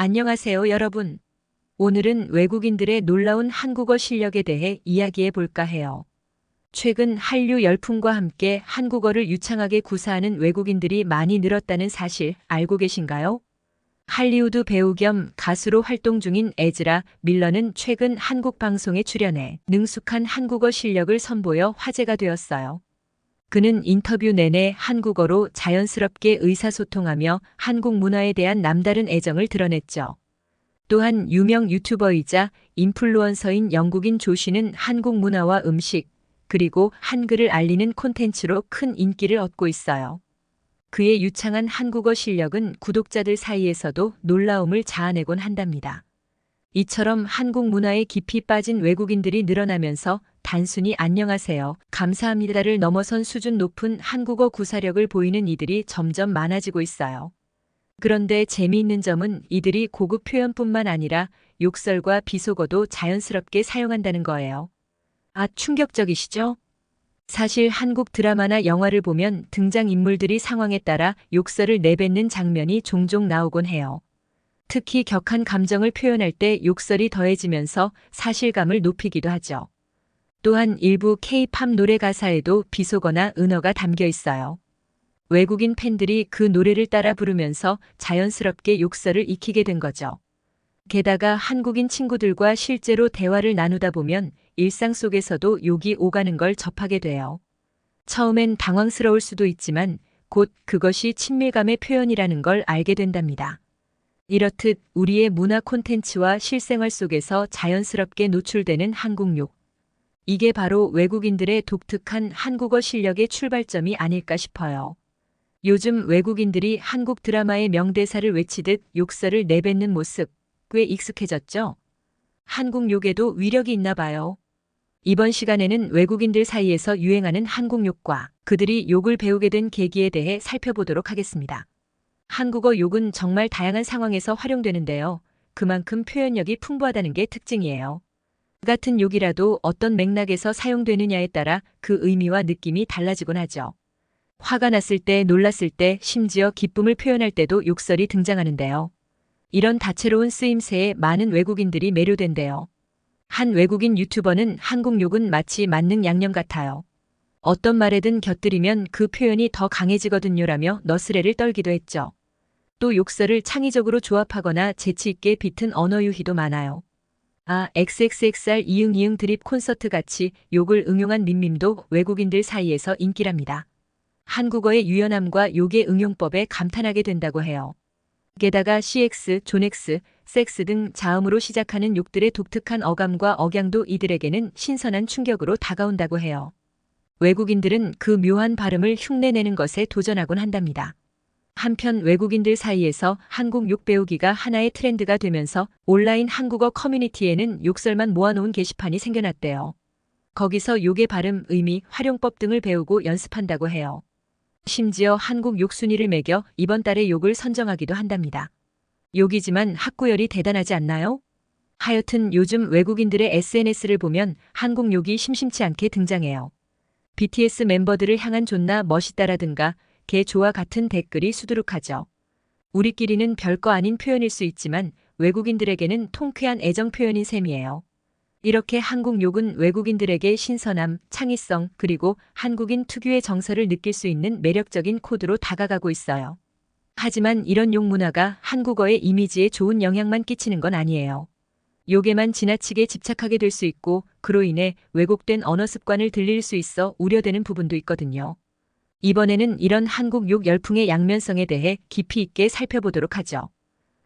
안녕하세요, 여러분. 오늘은 외국인들의 놀라운 한국어 실력에 대해 이야기해 볼까 해요. 최근 한류 열풍과 함께 한국어를 유창하게 구사하는 외국인들이 많이 늘었다는 사실 알고 계신가요? 할리우드 배우 겸 가수로 활동 중인 에즈라 밀러는 최근 한국 방송에 출연해 능숙한 한국어 실력을 선보여 화제가 되었어요. 그는 인터뷰 내내 한국어로 자연스럽게 의사소통하며 한국 문화에 대한 남다른 애정을 드러냈죠. 또한 유명 유튜버이자 인플루언서인 영국인 조씨는 한국 문화와 음식, 그리고 한글을 알리는 콘텐츠로 큰 인기를 얻고 있어요. 그의 유창한 한국어 실력은 구독자들 사이에서도 놀라움을 자아내곤 한답니다. 이처럼 한국 문화에 깊이 빠진 외국인들이 늘어나면서 단순히 안녕하세요, 감사합니다를 넘어선 수준 높은 한국어 구사력을 보이는 이들이 점점 많아지고 있어요. 그런데 재미있는 점은 이들이 고급 표현뿐만 아니라 욕설과 비속어도 자연스럽게 사용한다는 거예요. 아, 충격적이시죠? 사실 한국 드라마나 영화를 보면 등장인물들이 상황에 따라 욕설을 내뱉는 장면이 종종 나오곤 해요. 특히 격한 감정을 표현할 때 욕설이 더해지면서 사실감을 높이기도 하죠. 또한 일부 K-팝 노래 가사에도 비속어나 은어가 담겨 있어요. 외국인 팬들이 그 노래를 따라 부르면서 자연스럽게 욕설을 익히게 된 거죠. 게다가 한국인 친구들과 실제로 대화를 나누다 보면 일상 속에서도 욕이 오가는 걸 접하게 돼요. 처음엔 당황스러울 수도 있지만 곧 그것이 친밀감의 표현이라는 걸 알게 된답니다. 이렇듯 우리의 문화 콘텐츠와 실생활 속에서 자연스럽게 노출되는 한국욕. 이게 바로 외국인들의 독특한 한국어 실력의 출발점이 아닐까 싶어요. 요즘 외국인들이 한국 드라마의 명대사를 외치듯 욕설을 내뱉는 모습, 꽤 익숙해졌죠? 한국욕에도 위력이 있나 봐요. 이번 시간에는 외국인들 사이에서 유행하는 한국욕과 그들이 욕을 배우게 된 계기에 대해 살펴보도록 하겠습니다. 한국어 욕은 정말 다양한 상황에서 활용되는데요. 그만큼 표현력이 풍부하다는 게 특징이에요. 같은 욕이라도 어떤 맥락에서 사용되느냐에 따라 그 의미와 느낌이 달라지곤 하죠. 화가 났을 때, 놀랐을 때, 심지어 기쁨을 표현할 때도 욕설이 등장하는데요. 이런 다채로운 쓰임새에 많은 외국인들이 매료된대요. 한 외국인 유튜버는 한국 욕은 마치 만능 양념 같아요. 어떤 말에든 곁들이면 그 표현이 더 강해지거든요라며 너스레를 떨기도 했죠. 또 욕설을 창의적으로 조합하거나 재치있게 빗은 언어 유희도 많아요. 아, XXXR 이응 드립 콘서트 같이 욕을 응용한 밈도 외국인들 사이에서 인기랍니다. 한국어의 유연함과 욕의 응용법에 감탄하게 된다고 해요. 게다가 CX, 존X, 섹스 등 자음으로 시작하는 욕들의 독특한 어감과 억양도 이들에게는 신선한 충격으로 다가온다고 해요. 외국인들은 그 묘한 발음을 흉내내는 것에 도전하곤 한답니다. 한편 외국인들 사이에서 한국 욕 배우기가 하나의 트렌드가 되면서 온라인 한국어 커뮤니티에는 욕설만 모아놓은 게시판이 생겨났대요. 거기서 욕의 발음, 의미, 활용법 등을 배우고 연습한다고 해요. 심지어 한국 욕 순위를 매겨 이번 달의 욕을 선정하기도 한답니다. 욕이지만 학구열이 대단하지 않나요? 하여튼 요즘 외국인들의 SNS를 보면 한국 욕이 심심치 않게 등장해요. BTS 멤버들을 향한 존나 멋있다라든가 개 좋아 같은 댓글이 수두룩하죠. 우리끼리는 별거 아닌 표현일 수 있지만 외국인들에게는 통쾌한 애정 표현인 셈이에요. 이렇게 한국 욕은 외국인들에게 신선함, 창의성, 그리고 한국인 특유의 정서를 느낄 수 있는 매력적인 코드로 다가가고 있어요. 하지만 이런 욕 문화가 한국어의 이미지에 좋은 영향만 끼치는 건 아니에요. 욕에만 지나치게 집착하게 될 수 있고 그로 인해 왜곡된 언어 습관을 들릴 수 있어 우려되는 부분도 있거든요. 이번에는 이런 한국 욕 열풍의 양면성에 대해 깊이 있게 살펴보도록 하죠.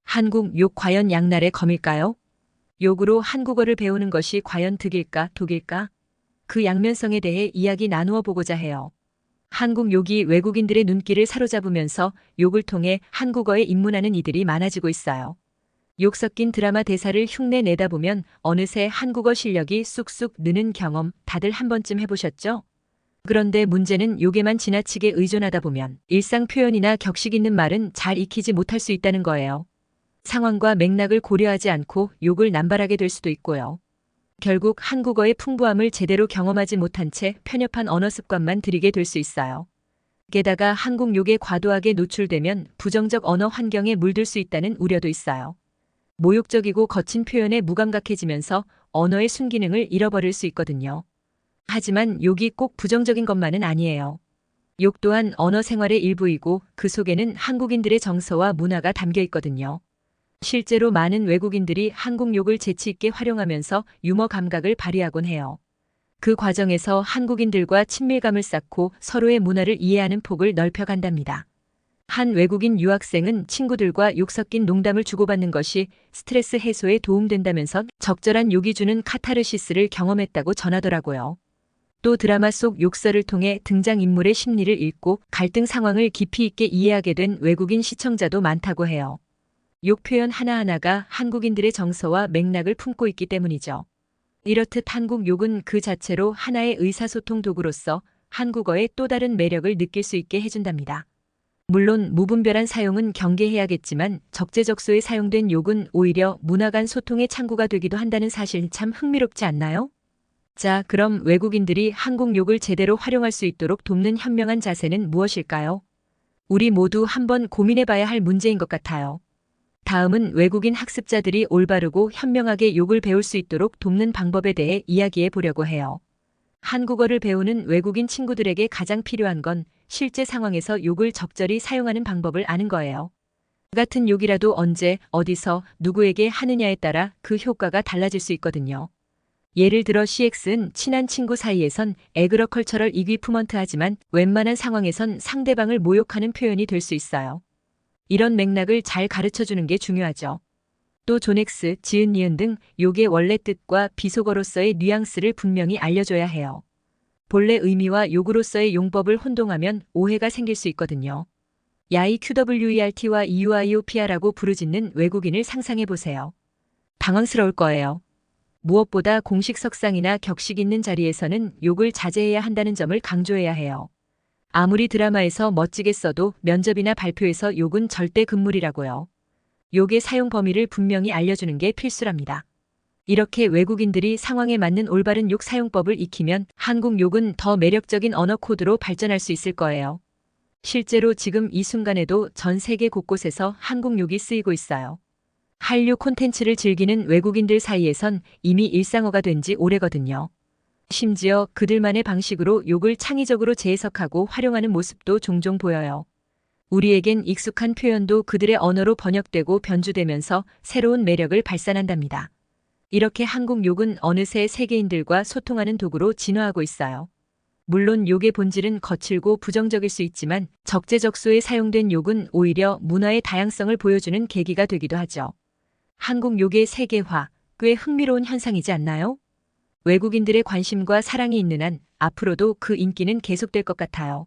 한국 욕 과연 양날의 검일까요? 욕으로 한국어를 배우는 것이 과연 득일까, 독일까? 그 양면성에 대해 이야기 나누어 보고자 해요. 한국 욕이 외국인들의 눈길을 사로잡으면서 욕을 통해 한국어에 입문하는 이들이 많아지고 있어요. 욕 섞인 드라마 대사를 흉내 내다 보면 어느새 한국어 실력이 쑥쑥 느는 경험 다들 한 번쯤 해보셨죠? 그런데 문제는 욕에만 지나치게 의존하다 보면 일상 표현이나 격식 있는 말은 잘 익히지 못할 수 있다는 거예요. 상황과 맥락을 고려하지 않고 욕을 남발하게 될 수도 있고요. 결국 한국어의 풍부함을 제대로 경험하지 못한 채 편협한 언어 습관만 들이게 될 수 있어요. 게다가 한국 욕에 과도하게 노출되면 부정적 언어 환경에 물들 수 있다는 우려도 있어요. 모욕적이고 거친 표현에 무감각해지면서 언어의 순기능을 잃어버릴 수 있거든요. 하지만 욕이 꼭 부정적인 것만은 아니에요. 욕 또한 언어 생활의 일부이고 그 속에는 한국인들의 정서와 문화가 담겨 있거든요. 실제로 많은 외국인들이 한국 욕을 재치 있게 활용하면서 유머 감각을 발휘하곤 해요. 그 과정에서 한국인들과 친밀감을 쌓고 서로의 문화를 이해하는 폭을 넓혀간답니다. 한 외국인 유학생은 친구들과 욕 섞인 농담을 주고받는 것이 스트레스 해소에 도움된다면서 적절한 욕이 주는 카타르시스를 경험했다고 전하더라고요. 또 드라마 속 욕설을 통해 등장인물의 심리를 읽고 갈등 상황을 깊이 있게 이해하게 된 외국인 시청자도 많다고 해요. 욕 표현 하나하나가 한국인들의 정서와 맥락을 품고 있기 때문이죠. 이렇듯 한국 욕은 그 자체로 하나의 의사소통 도구로서 한국어의 또 다른 매력을 느낄 수 있게 해준답니다. 물론 무분별한 사용은 경계해야겠지만 적재적소에 사용된 욕은 오히려 문화 간 소통의 창구가 되기도 한다는 사실 참 흥미롭지 않나요? 자, 그럼 외국인들이 한국 욕을 제대로 활용할 수 있도록 돕는 현명한 자세는 무엇일까요? 우리 모두 한번 고민해봐야 할 문제인 것 같아요. 다음은 외국인 학습자들이 올바르고 현명하게 욕을 배울 수 있도록 돕는 방법에 대해 이야기해 보려고 해요. 한국어를 배우는 외국인 친구들에게 가장 필요한 건 실제 상황에서 욕을 적절히 사용하는 방법을 아는 거예요. 같은 욕이라도 언제, 어디서, 누구에게 하느냐에 따라 그 효과가 달라질 수 있거든요. 예를 들어 CX는 친한 친구 사이에선 에그러컬처럴 이귀프먼트 하지만 웬만한 상황에선 상대방을 모욕하는 표현이 될 수 있어요. 이런 맥락을 잘 가르쳐주는 게 중요하죠. 또 존엑스, 지은, 니은 등 욕의 원래 뜻과 비속어로서의 뉘앙스를 분명히 알려줘야 해요. 본래 의미와 욕으로서의 용법을 혼동하면 오해가 생길 수 있거든요. 야이 QWERT와 EUIOPR라고 부르짖는 외국인을 상상해 보세요. 당황스러울 거예요. 무엇보다 공식 석상이나 격식 있는 자리에서는 욕을 자제해야 한다는 점을 강조해야 해요. 아무리 드라마에서 멋지게 써도 면접이나 발표에서 욕은 절대 금물이라고요. 욕의 사용 범위를 분명히 알려주는 게 필수랍니다. 이렇게 외국인들이 상황에 맞는 올바른 욕 사용법을 익히면 한국 욕은 더 매력적인 언어 코드로 발전할 수 있을 거예요. 실제로 지금 이 순간에도 전 세계 곳곳에서 한국 욕이 쓰이고 있어요. 한류 콘텐츠를 즐기는 외국인들 사이에선 이미 일상어가 된 지 오래거든요. 심지어 그들만의 방식으로 욕을 창의적으로 재해석하고 활용하는 모습도 종종 보여요. 우리에겐 익숙한 표현도 그들의 언어로 번역되고 변주되면서 새로운 매력을 발산한답니다. 이렇게 한국 욕은 어느새 세계인들과 소통하는 도구로 진화하고 있어요. 물론 욕의 본질은 거칠고 부정적일 수 있지만 적재적소에 사용된 욕은 오히려 문화의 다양성을 보여주는 계기가 되기도 하죠. 한국 욕의 세계화, 꽤 흥미로운 현상이지 않나요? 외국인들의 관심과 사랑이 있는 한 앞으로도 그 인기는 계속될 것 같아요.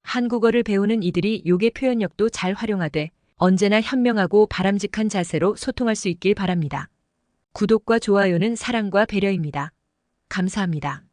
한국어를 배우는 이들이 욕의 표현력도 잘 활용하되 언제나 현명하고 바람직한 자세로 소통할 수 있길 바랍니다. 구독과 좋아요는 사랑과 배려입니다. 감사합니다.